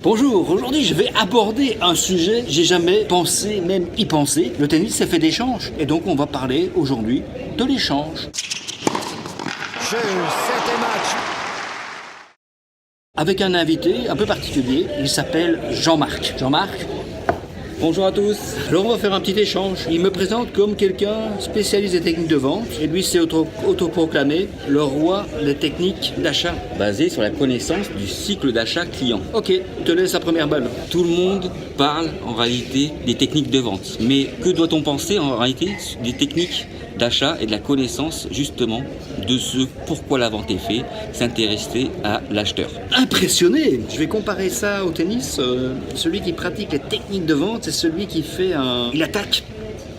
Bonjour, aujourd'hui je vais aborder un sujet, j'ai jamais pensé, même y penser. Le tennis, ça fait d'échanges. Et donc on va parler aujourd'hui de l'échange. Jeu, 7 match. Avec un invité un peu particulier, il s'appelle Jean-Marc. Jean-Marc, bonjour à tous. Alors on va faire un petit échange. Il me présente comme quelqu'un spécialiste des techniques de vente. Et lui s'est autoproclamé le roi des techniques d'achat. Basé sur la connaissance du cycle d'achat client. Ok, je te laisse la première balle. Tout le monde parle en réalité des techniques de vente. Mais que doit-on penser en réalité des techniques d'achat et de la connaissance justement de ce pourquoi la vente est faite, s'intéresser à l'acheteur. Impressionné. Je vais comparer ça au tennis. Celui qui pratique les techniques de vente, c'est celui qui fait il attaque.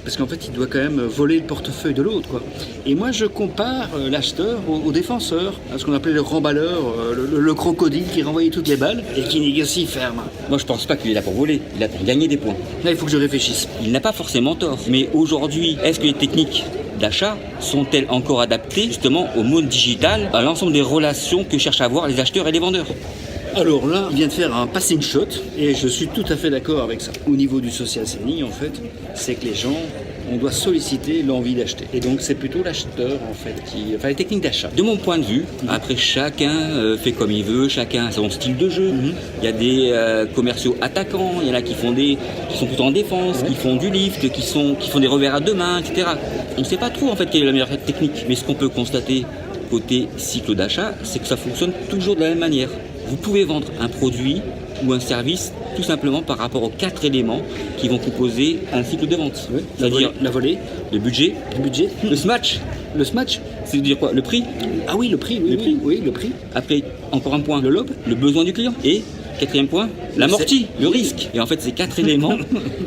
Parce qu'en fait, il doit quand même voler le portefeuille de l'autre, quoi. Et moi, je compare l'acheteur au défenseur, à ce qu'on appelait le remballeur, le crocodile qui renvoyait toutes les balles et qui négocie ferme. Moi, je pense pas qu'il est là pour voler, il est là pour gagner des points. Là, il faut que je réfléchisse. Il n'a pas forcément tort. Mais aujourd'hui, est-ce que les techniques d'achat sont-elles encore adaptées justement au monde digital, à l'ensemble des relations que cherchent à avoir les acheteurs et les vendeurs? Alors là, il vient de faire un passing shot et je suis tout à fait d'accord avec ça. Au niveau du social selling, en fait, c'est que les gens, on doit solliciter l'envie d'acheter. Et donc, c'est plutôt l'acheteur, en fait, enfin, les techniques d'achat. De mon point de vue, après chacun fait comme il veut, chacun a son style de jeu. Il y a des commerciaux attaquants, il y en a qui sont plutôt en défense, qui font du lift, qui font des revers à deux mains, etc. On ne sait pas trop en fait quelle est la meilleure technique. Mais ce qu'on peut constater côté cycle d'achat, c'est que ça fonctionne toujours de la même manière. Vous pouvez vendre un produit ou un service tout simplement par rapport aux 4 éléments qui vont composer un cycle de vente. Oui, C'est-à-dire la volée, le budget, le smatch. le smatch. C'est-à-dire quoi? Le prix. Ah oui, le prix, oui, le prix. Après, encore un point, Le lob. le besoin du client. Et quatrième point, l'amorti, le risque. Et en fait, ces 4 éléments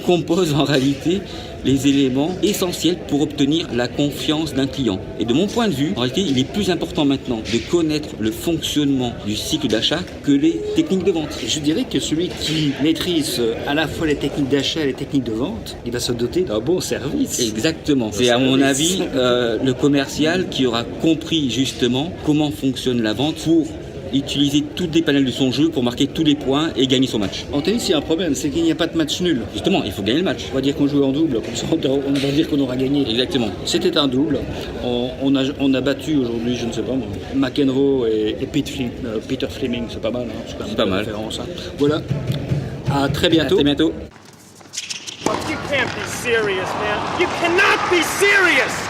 composent en réalité les éléments essentiels pour obtenir la confiance d'un client. Et de mon point de vue, en réalité, il est plus important maintenant de connaître le fonctionnement du cycle d'achat que les techniques de vente. Je dirais que celui qui maîtrise à la fois les techniques d'achat et les techniques de vente, il va se doter d'un bon service. Exactement. C'est à mon avis le commercial qui aura compris justement comment fonctionne la vente pour utiliser toutes les panels de son jeu pour marquer tous les points et gagner son match. En tennis, il y a un problème, c'est qu'il n'y a pas de match nul. Justement, il faut gagner le match. On va dire qu'on joue en double, comme ça on va dire qu'on aura gagné. Exactement. C'était un double. On a battu aujourd'hui, je ne sais pas moi, McEnroe et Peter Fleming, c'est pas mal. Hein, C'est pas mal. Référence, hein. Voilà. À très bientôt. À très bientôt. You can't be serious, man. You cannot be serious!